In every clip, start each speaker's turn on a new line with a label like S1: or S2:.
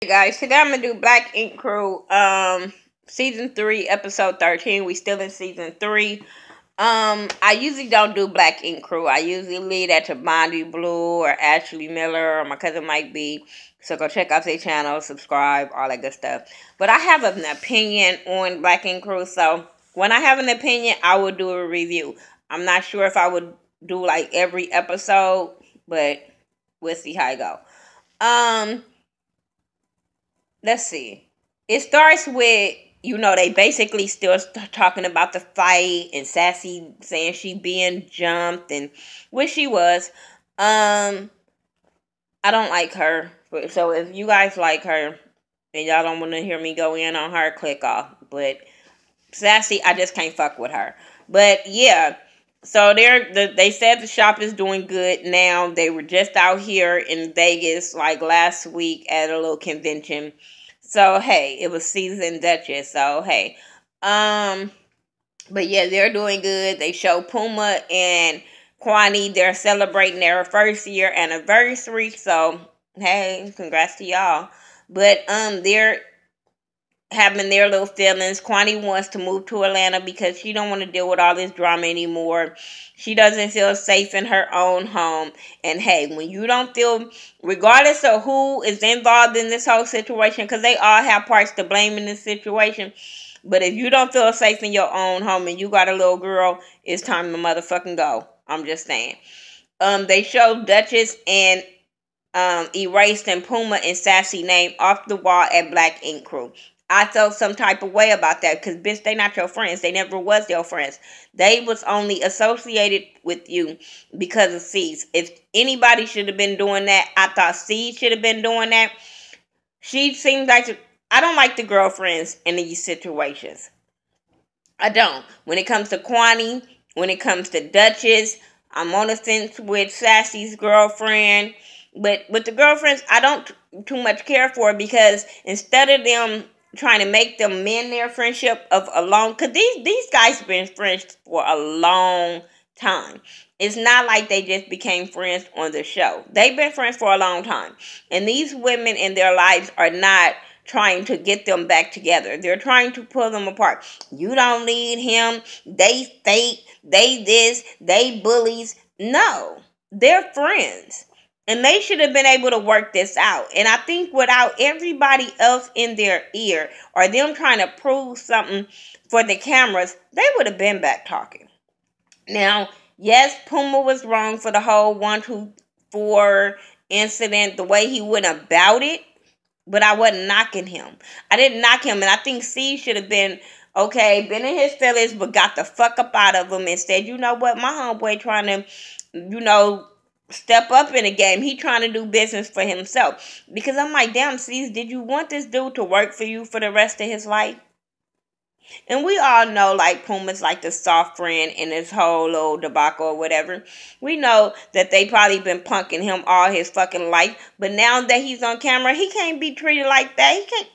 S1: Hey guys, today I'm gonna do Black Ink Crew, season 3, episode 13. We still in season 3. I usually don't do Black Ink Crew. I usually leave that to Bondi Blue or Ashley Miller or my cousin Mike B. So go check out their channel, subscribe, all that good stuff. But I have an opinion on Black Ink Crew, so when I have an opinion, I will do a review. I'm not sure if I would do like every episode, but we'll see how it go. Let's see. It starts with, they basically still talking about the fight and Sassy saying she being jumped and which she was. I don't like her. So if you guys like her and y'all don't want to hear me go in on her, click off. But Sassy, I just can't fuck with her. But yeah. So they said the shop is doing good now. They were just out here in Vegas like last week at a little convention. So hey, it was Season Duchess. So hey, but yeah, they're doing good. They show Puma and Kwani. They're celebrating their first year anniversary. So hey, congrats to y'all. But they're having their little feelings. Kwani wants to move to Atlanta because she don't want to deal with all this drama anymore. She doesn't feel safe in her own home. And hey, when you don't feel, regardless of who is involved in this whole situation, because they all have parts to blame in this situation, but if you don't feel safe in your own home and you got a little girl, it's time to motherfucking go. I'm just saying. They showed Duchess and erased and Puma and Sassy name off the wall at Black Ink Crew. I felt some type of way about that because, bitch, they not your friends. They never was your friends. They was only associated with you because of C's. If anybody should have been doing that, I thought C should have been doing that. She seems like, I don't like the girlfriends in these situations. I don't. When it comes to Kwani, when it comes to Duchess, I'm on the fence with Sassy's girlfriend. But with the girlfriends, I don't too much care for because instead of them trying to make them mend their friendship of a long, because these guys been friends for a long time. It's not like they just became friends on the show. They've been friends for a long time. And these women in their lives are not trying to get them back together. They're trying to pull them apart. You don't need him. They fake. They this. They bullies. No. They're friends. And they should have been able to work this out. And I think without everybody else in their ear or them trying to prove something for the cameras, they would have been back talking. Now, yes, Puma was wrong for the whole 1, 2, 4 incident, the way he went about it. But I wasn't knocking him. I didn't knock him. And I think C should have been, okay, been in his feelings, but got the fuck up out of him and said, you know what, my homeboy trying to, step up in the game. He trying to do business for himself. Because I'm like, damn, C's, did you want this dude to work for you for the rest of his life? And we all know, like, Puma's like the soft friend in this whole little debacle or whatever. We know that they probably been punking him all his fucking life. But now that he's on camera, he can't be treated like that. He can't.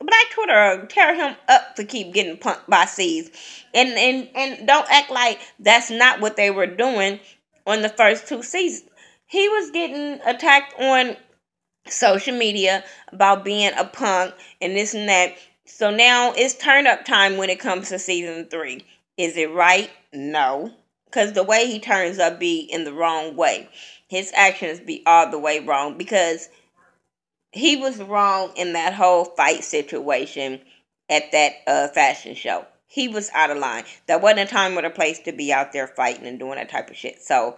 S1: Black Twitter tear him up to keep getting punked by C's. And don't act like that's not what they were doing on the first 2 seasons. He was getting attacked on social media about being a punk and this and that. So now it's turn up time when it comes to season 3. Is it right? No. Because the way he turns up be in the wrong way. His actions be all the way wrong because he was wrong in that whole fight situation at that fashion show. He was out of line. That wasn't a time or a place to be out there fighting and doing that type of shit. So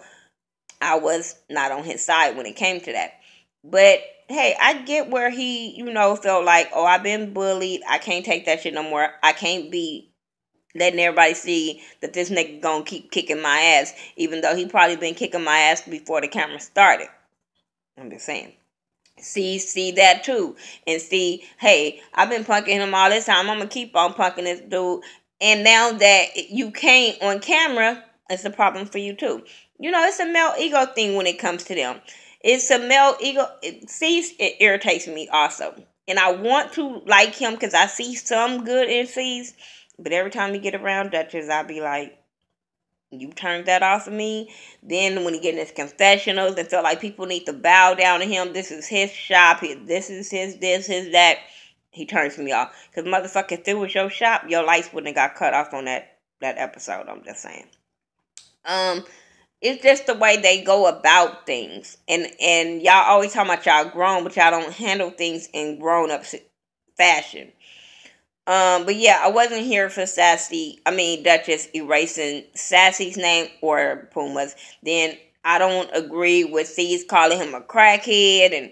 S1: I was not on his side when it came to that. But hey, I get where he, felt like, oh, I've been bullied. I can't take that shit no more. I can't be letting everybody see that this nigga gonna keep kicking my ass, even though he probably been kicking my ass before the camera started. I'm just saying. See that too. And see, hey, I've been punking him all this time. I'm gonna keep on punking this dude. And now that you can't on camera, it's a problem for you too. It's a male ego thing when it comes to them. It's a male ego. It irritates me also. And I want to like him because I see some good in C's. But every time we get around Duchess, I'll be like, You turned that off of me. Then when he get in his confessionals and feel like people need to bow down to him, this is his shop, this is his that, he turns me off. Because motherfucker, if it was your shop, your lights wouldn't have got cut off on that episode. I'm just saying. It's just the way they go about things. And y'all always talk about y'all grown, but y'all don't handle things in grown up fashion. But yeah, I wasn't here for Duchess erasing Sassy's name or Puma's. Then I don't agree with C's calling him a crackhead, and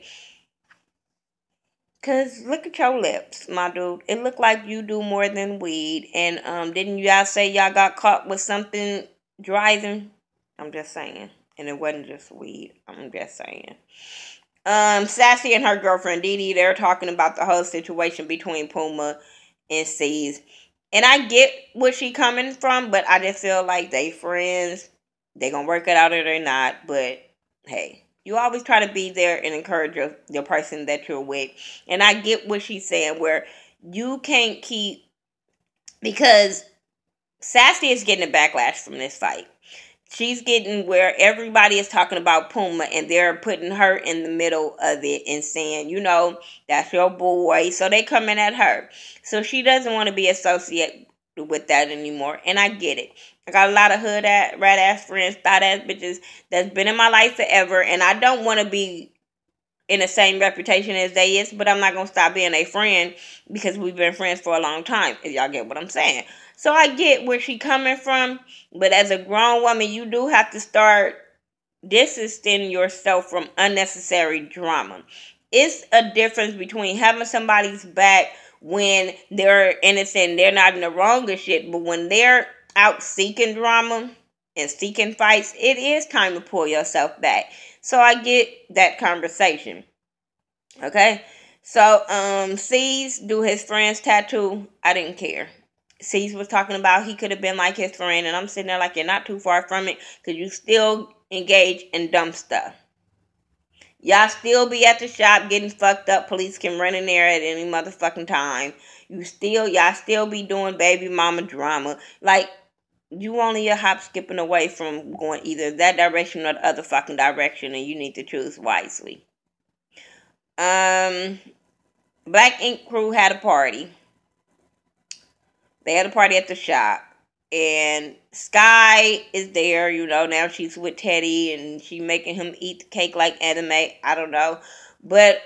S1: cause look at your lips, my dude. It looked like you do more than weed. And didn't y'all say y'all got caught with something driving? I'm just saying. And it wasn't just weed. I'm just saying. Sassy and her girlfriend Dee, they're talking about the whole situation between Puma and C's. And I get where she coming from, but I just feel like they friends. They gonna work it out or they're not. But hey, you always try to be there and encourage your person that you're with. And I get what she's saying, where you can't keep, because Sassy is getting a backlash from this fight. She's getting where everybody is talking about Puma and they're putting her in the middle of it and saying, that's your boy. So they coming at her. So she doesn't want to be associated with that anymore. And I get it. I got a lot of rat ass friends, thought ass bitches that's been in my life forever. And I don't want to be in the same reputation as they is, but I'm not going to stop being a friend because we've been friends for a long time, if y'all get what I'm saying. So I get where she coming from, but as a grown woman, you do have to start distancing yourself from unnecessary drama. It's a difference between having somebody's back when they're innocent, they're not in the wrong or shit, but when they're out seeking drama and seeking fights, it is time to pull yourself back. So I get that conversation. Okay? So, C's do his friend's tattoo. I didn't care. C's was talking about he could have been like his friend, and I'm sitting there like, you're not too far from it, because you still engage in dumb stuff. Y'all still be at the shop getting fucked up. Police can run in there at any motherfucking time. Y'all still be doing baby mama drama. Like, you only a hop skipping away from going either that direction or the other fucking direction, and you need to choose wisely. Black Ink Crew had a party. They had a party at the shop, and Sky is there. Now she's with Teddy, and she making him eat the cake like anime. I don't know, but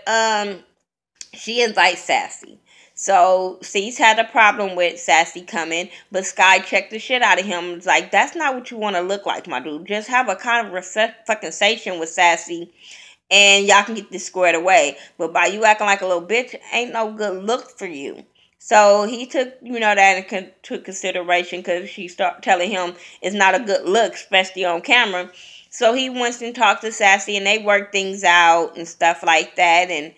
S1: she invites Sassy. So, C's had a problem with Sassy coming, but Sky checked the shit out of him. It's like, that's not what you want to look like, my dude. Just have a conversation with Sassy, and y'all can get this squared away. But by you acting like a little bitch, ain't no good look for you. So, he took, that into consideration, because she started telling him it's not a good look, especially on camera. So, he went and talked to Sassy, and they worked things out and stuff like that, and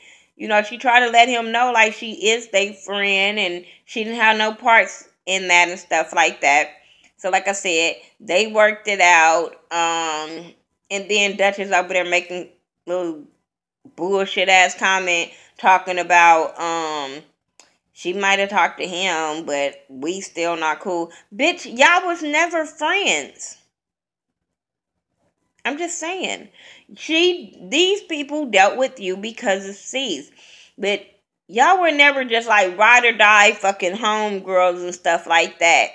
S1: she tried to let him know, like, she is their friend, and she didn't have no parts in that and stuff like that. So, like I said, they worked it out. And then Duchess over there making little bullshit-ass comment, talking about, she might have talked to him, but we still not cool. Bitch, y'all was never friends. I'm just saying. These people dealt with you because of C's. But y'all were never just like ride or die fucking homegirls and stuff like that.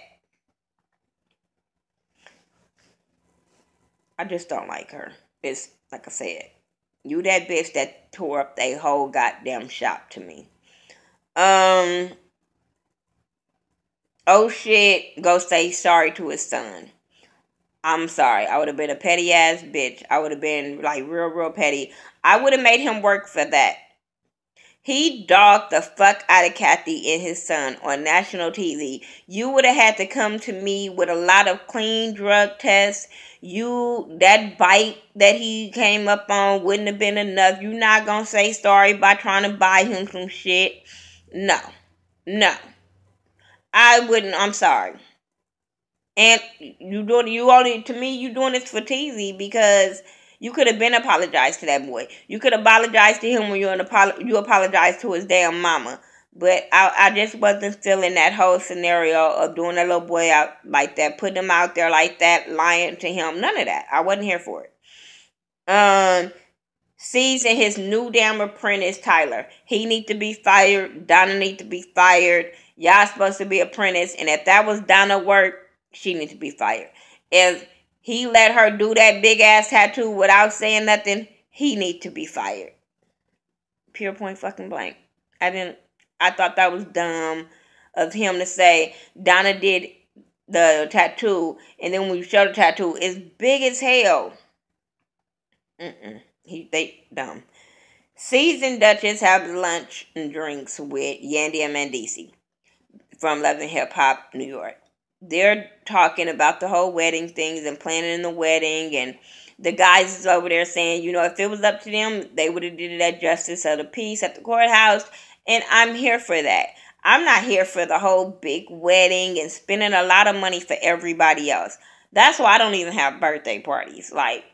S1: I just don't like her. It's like I said. You that bitch that tore up they whole goddamn shop to me. Oh shit, go say sorry to his son. I'm sorry. I would have been a petty ass bitch. I would have been like real petty. I would have made him work for that. He dogged the fuck out of Kathy and his son on national TV. You would have had to come to me with a lot of clean drug tests. That bite that he came up on wouldn't have been enough. You not gonna say sorry by trying to buy him some shit. No. I wouldn't. I'm sorry. And you doing this for TV, because you could have been apologized to that boy. You could apologize to him when you apologized to his damn mama. But I just wasn't feeling that whole scenario of doing a little boy out like that, putting him out there like that, lying to him. None of that. I wasn't here for it. Sees in his new damn apprentice, Tyler. He need to be fired. Donna need to be fired. Y'all supposed to be apprentice. And if that was Donna work, she need to be fired. If he let her do that big ass tattoo without saying nothing, he need to be fired. Pure point fucking blank. I thought that was dumb of him to say Donna did the tattoo, and then when you show the tattoo, it's big as hell. They dumb. Seas and Duchess have lunch and drinks with Yandy and Mandisi from Love and Hip Hop, New York. They're talking about the whole wedding things and planning the wedding, and the guys is over there saying, you know, if it was up to them, they would have did it at Justice of the Peace at the courthouse, and I'm here for that. I'm not here for the whole big wedding and spending a lot of money for everybody else. That's why I don't even have birthday parties. Like,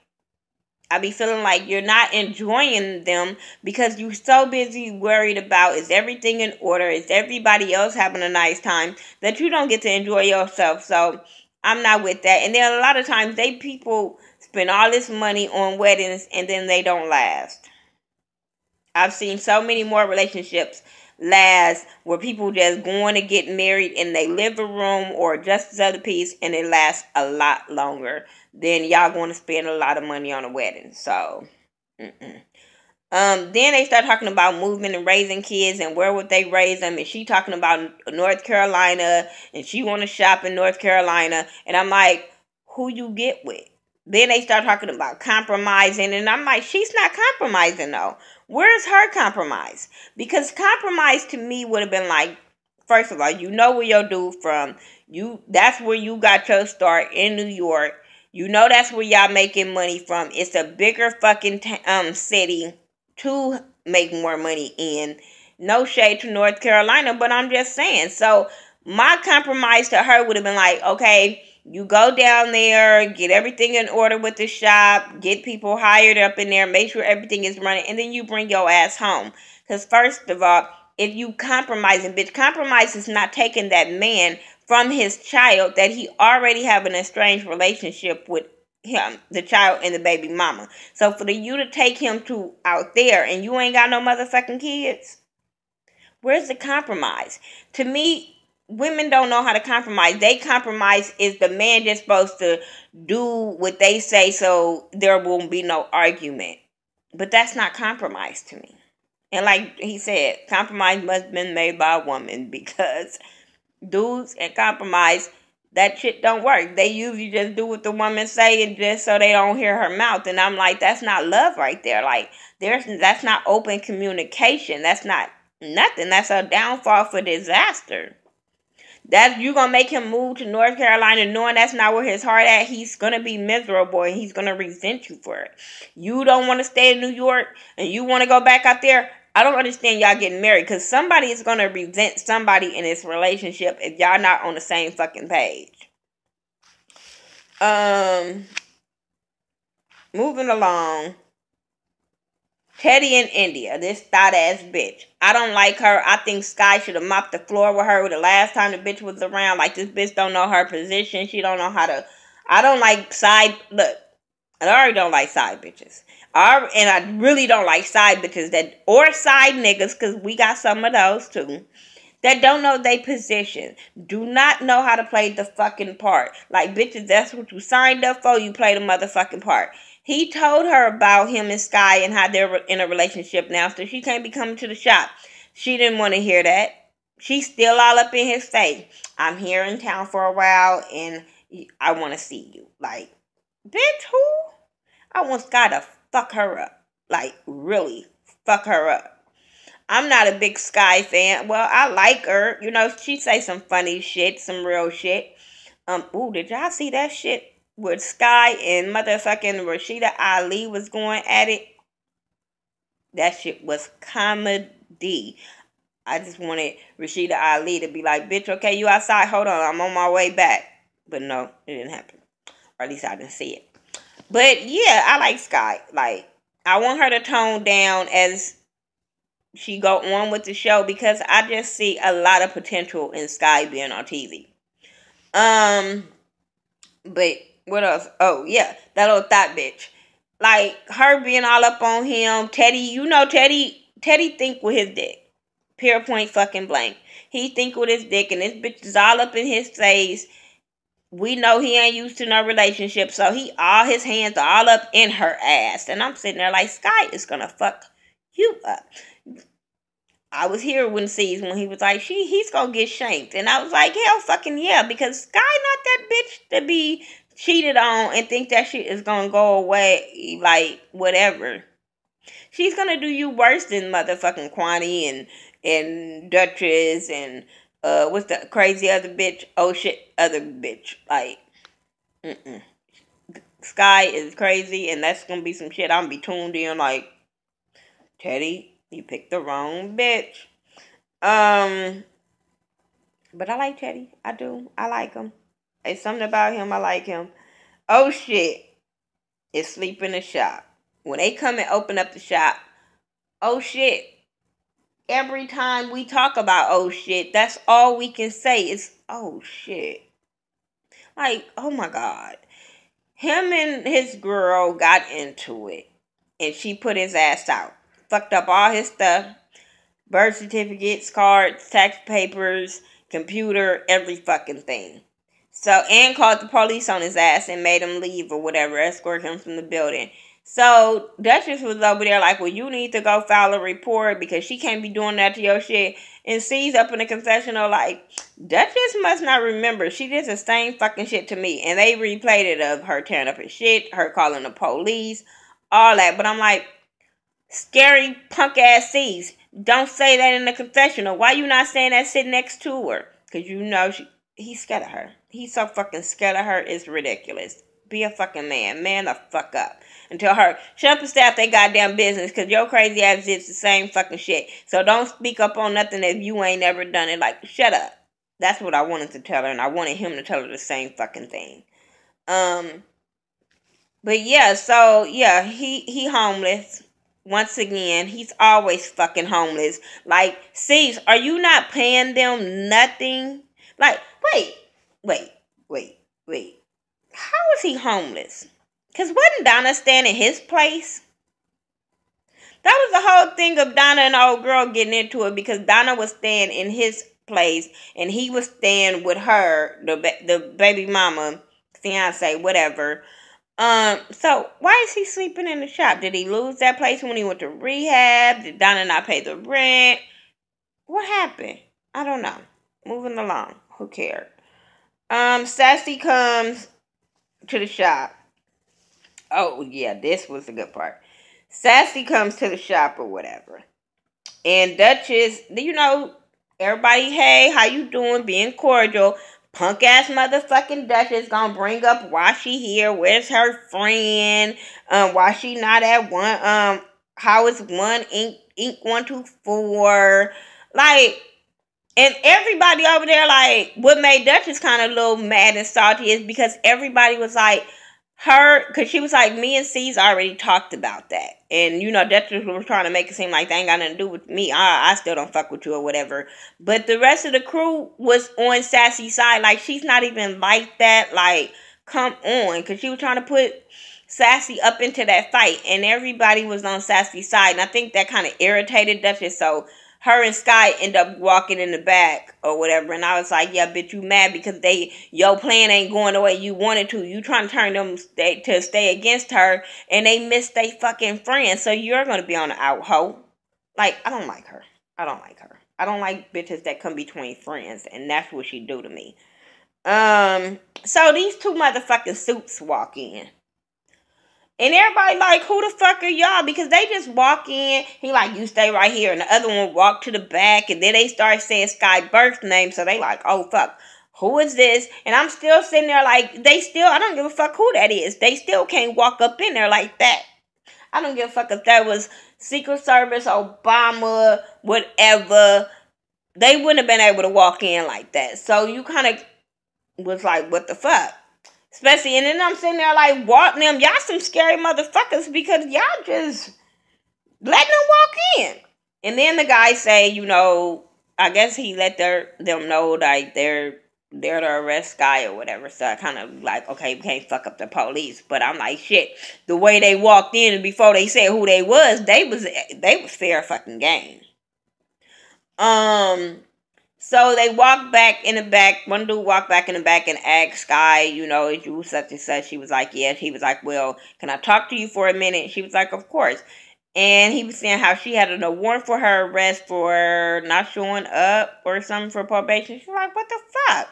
S1: I be feeling like you're not enjoying them because you're so busy worried about is everything in order, is everybody else having a nice time, that you don't get to enjoy yourself. So I'm not with that. And then a lot of times people spend all this money on weddings and then they don't last. I've seen so many more relationships last where people just going to get married in their living room or just the other piece, and it lasts a lot longer than y'all going to spend a lot of money on a wedding. So, then they start talking about moving and raising kids and where would they raise them, and she talking about North Carolina and she want to shop in North Carolina, and I'm like, who you get with? Then they start talking about compromising, and I'm like, she's not compromising though. Where's her compromise? Because compromise to me would have been like, first of all, you know where your dude from. That's where you got your start in New York. You know that's where y'all making money from. It's a bigger fucking city to make more money in. No shade to North Carolina, but I'm just saying. So my compromise to her would have been like, okay, you go down there, get everything in order with the shop, get people hired up in there, make sure everything is running, and then you bring your ass home. Because first of all, if you compromising, bitch, compromise is not taking that man from his child that he already have an estranged relationship with him, the child and the baby mama. So for you to take him to out there and you ain't got no motherfucking kids, where's the compromise? To me, women don't know how to compromise. They compromise is the man just supposed to do what they say so there won't be no argument. But that's not compromise to me. And like he said, compromise must have been made by a woman because dudes and compromise, that shit don't work. They usually just do what the woman say and just so they don't hear her mouth. And I'm like, that's not love right there. Like, that's not open communication. That's not nothing. That's a downfall for disaster. That you gonna make him move to North Carolina knowing that's not where his heart at. He's gonna be miserable and he's gonna resent you for it. You don't want to stay in New York and you want to go back out there. I don't understand y'all getting married because somebody is gonna resent somebody in this relationship if y'all not on the same fucking page. Moving along. Teddy in India, this thought ass bitch. I don't like her. I think Sky should have mopped the floor with her the last time the bitch was around. Like, this bitch don't know her position. She don't know how to. I don't like side. Look, I already don't like side bitches. And I really don't like side bitches or side niggas, because we got some of those too, that don't know their position. Do not know how to play the fucking part. Like, bitches, that's what you signed up for. You play the motherfucking part. He told her about him and Sky and how they're in a relationship now, so she can't be coming to the shop. She didn't want to hear that. She's still all up in his face. I'm here in town for a while, and I want to see you. Like, bitch, who? I want Sky to fuck her up. Like, really, fuck her up. I'm not a big Sky fan. Well, I like her. You know, she say some funny shit, some real shit. Ooh, did y'all see that shit? With Sky and motherfucking Rashida Ali was going at it. That shit was comedy. I just wanted Rashida Ali to be like, bitch, okay, you outside? Hold on, I'm on my way back. But no, it didn't happen. Or at least I didn't see it. But yeah, I like Sky. Like, I want her to tone down as she go on with the show, because I just see a lot of potential in Sky being on TV. But what else? Oh yeah, that little thought bitch. Like her being all up on him. Teddy, Teddy think with his dick. Pure point fucking blank. He think with his dick, and this bitch is all up in his face. We know he ain't used to no relationship, so all his hands are all up in her ass. And I'm sitting there like, Sky is gonna fuck you up. I was here when he was like, he's gonna get shanked. And I was like, hell fucking yeah, because Sky not that bitch to be cheated on and think that shit is gonna go away, like, whatever. She's gonna do you worse than motherfucking Kwani and Duchess and what's the crazy other bitch? Oh shit, other bitch. Like, Sky is crazy, and that's gonna be some shit I'm gonna be tuned in like, Teddy, you picked the wrong bitch. But I like Teddy. I do. I like him. There's something about him. I like him. Oh shit. It's sleep in the shop. When they come and open up the shop, oh shit. Every time we talk about oh shit, that's all we can say is oh shit. Like, oh my God. Him and his girl got into it. And she put his ass out. Fucked up all his stuff. Birth certificates, cards, tax papers, computer, every fucking thing. So, and called the police on his ass and made him leave or whatever, escort him from the building. So, Duchess was over there like, well, you need to go file a report because she can't be doing that to your shit. And C's up in the confessional like, Duchess must not remember. She did the same fucking shit to me. And they replayed it of her tearing up his shit, her calling the police, all that. But I'm like, scary punk ass C's. Don't say that in the confessional. Why you not saying that sitting next to her? Because you know he's scared of her. He's so fucking scared of her. It's ridiculous. Be a fucking man. Man the fuck up. And tell her, shut up and stay out their goddamn business, because your crazy ass did the same fucking shit. So don't speak up on nothing if you ain't never done it. Like, shut up. That's what I wanted to tell her, and I wanted him to tell her the same fucking thing. But yeah, so yeah, he homeless. Once again, he's always fucking homeless. Like, C's, are you not paying them nothing? Like, wait. How is he homeless? Because wasn't Donna staying in his place? That was the whole thing of Donna and the old girl getting into it, because Donna was staying in his place and he was staying with her, the baby mama, fiance, whatever. So why is he sleeping in the shop? Did he lose that place when he went to rehab? Did Donna not pay the rent? What happened? I don't know. Moving along. Who cared? Sassy comes to the shop. Oh, yeah, this was the good part. Sassy comes to the shop or whatever. And Duchess, you know, everybody, hey, how you doing? Being cordial. Punk ass motherfucking Duchess gonna bring up why she here, where's her friend, why she not at one, how is one ink 124, like, and everybody over there, like, what made Duchess kind of a little mad and salty is because everybody was like, because she was like, me and C's already talked about that. And, you know, Duchess was trying to make it seem like they ain't got nothing to do with me. I still don't fuck with you or whatever. But the rest of the crew was on Sassy's side. Like, she's not even like that. Like, come on. Because she was trying to put Sassy up into that fight. And everybody was on Sassy's side. And I think that kind of irritated Duchess. So her and Sky end up walking in the back or whatever. And I was like, yeah, bitch, you mad because your plan ain't going the way you wanted to. You trying to turn them to stay against her. And they missed they fucking friend. So you're going to be on the out hoe. Like, I don't like her. I don't like bitches that come between friends. And that's what she do to me. So these two motherfucking suits walk in. And everybody like, who the fuck are y'all? Because they just walk in. He like, you stay right here. And the other one walk to the back. And then they start saying Sky birth name. So they like, oh fuck, who is this? And I'm still sitting there like, I don't give a fuck who that is. They still can't walk up in there like that. I don't give a fuck if that was Secret Service, Obama, whatever. They wouldn't have been able to walk in like that. So you kind of was like, what the fuck? Especially, and then I'm sitting there like, walking them. Y'all some scary motherfuckers because y'all just letting them walk in. And then the guy say, I guess he let them know like they're there to arrest Guy or whatever. So I kind of like, okay, we can't fuck up the police. But I'm like, shit. The way they walked in and before they said who they was fair fucking game. So they walked back in the back. One dude walked back in the back and asked Guy, is you such and such? She was like, yes. He was like, well, can I talk to you for a minute? She was like, of course. And he was saying how she had a warrant for her arrest for not showing up or something for probation. She's like, what the fuck?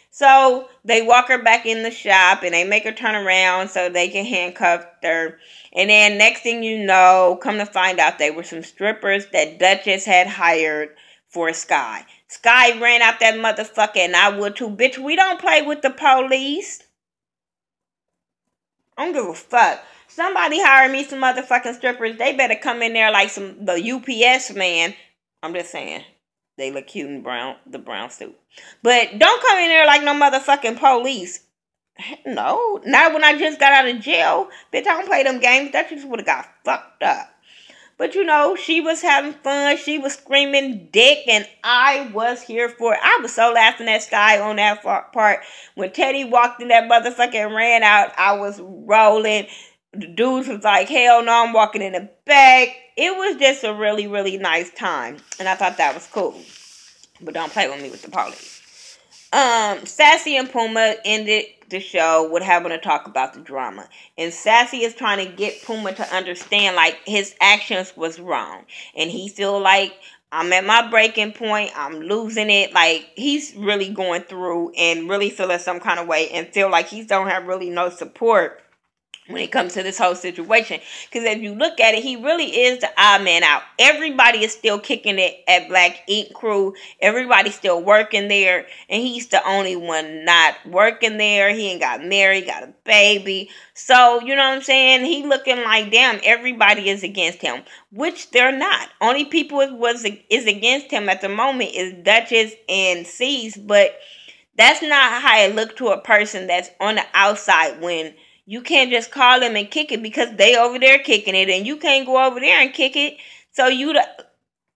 S1: So they walk her back in the shop and they make her turn around so they can handcuff her. And then next thing you know, come to find out they were some strippers that Duchess had hired for Sky. Sky ran out that motherfucker and I would too. Bitch, we don't play with the police. I don't give a fuck. Somebody hired me some motherfucking strippers. They better come in there like the UPS man. I'm just saying. They look cute in the brown suit. But don't come in there like no motherfucking police. No. Not when I just got out of jail. Bitch, I don't play them games. That just would have got fucked up. But she was having fun. She was screaming dick, and I was here for it. I was so laughing at Sky on that part. When Teddy walked in that motherfucker and ran out, I was rolling. The dudes was like, hell no, I'm walking in the back. It was just a really, really nice time. And I thought that was cool. But don't play with me with the police. Sassy and Puma ended the show with having to talk about the drama. And Sassy is trying to get Puma to understand, like, his actions was wrong. And he feel like, I'm at my breaking point. I'm losing it. Like, he's really going through and really feeling some kind of way and feel like he don't have really no support when it comes to this whole situation. Because if you look at it, he really is the odd man out. Everybody is still kicking it at Black Ink Crew. Everybody's still working there. And he's the only one not working there. He ain't got married, got a baby. So, you know what I'm saying? He looking like, damn, everybody is against him. Which they're not. Only people is against him at the moment is Duchess and C's. But that's not how I look to a person that's on the outside when you can't just call them and kick it because they over there kicking it and you can't go over there and kick it. So you the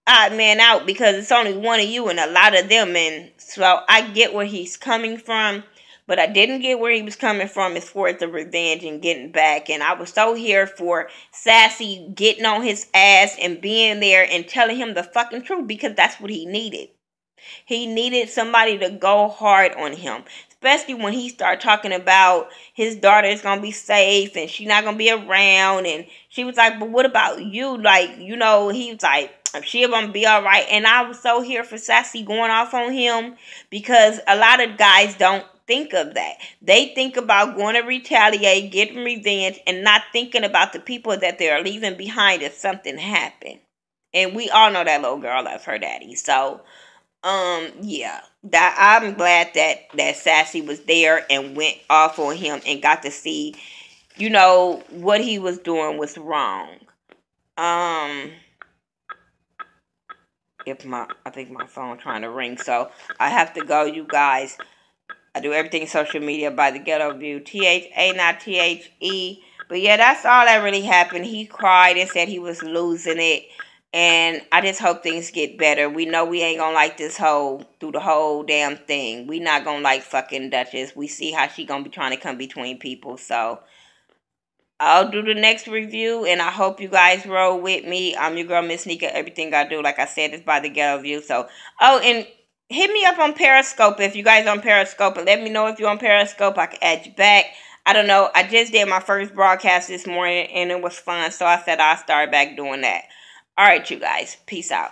S1: odd man out because it's only one of you and a lot of them. And so I get where he's coming from, but I didn't get where he was coming from as far as the revenge and getting back. And I was so here for Sassy getting on his ass and being there and telling him the fucking truth because that's what he needed. He needed somebody to go hard on him. Especially when he started talking about his daughter is going to be safe and she's not going to be around. And she was like, but what about you? Like, he was like, she going to be all right. And I was so here for Sassy going off on him because a lot of guys don't think of that. They think about going to retaliate, getting revenge, and not thinking about the people that they're leaving behind if something happened. And we all know that little girl loves her daddy. So, yeah, that I'm glad that Sassy was there and went off on him and got to see, what he was doing was wrong. I think my phone trying to ring, so I have to go, you guys. I do everything social media by the Ghetto View, THA, not THE. But yeah, that's all that really happened. He cried and said he was losing it. And I just hope things get better. We know we ain't gonna like this through the whole damn thing. We not gonna like fucking Duchess. We see how she gonna be trying to come between people. So, I'll do the next review. And I hope you guys roll with me. I'm your girl, Miss Nika. Everything I do, like I said, is by the Ghetto View. So, and hit me up on Periscope if you guys on Periscope. And let me know if you're on Periscope. I can add you back. I don't know. I just did my first broadcast this morning. And it was fun. So, I said I'll start back doing that. All right, you guys. Peace out.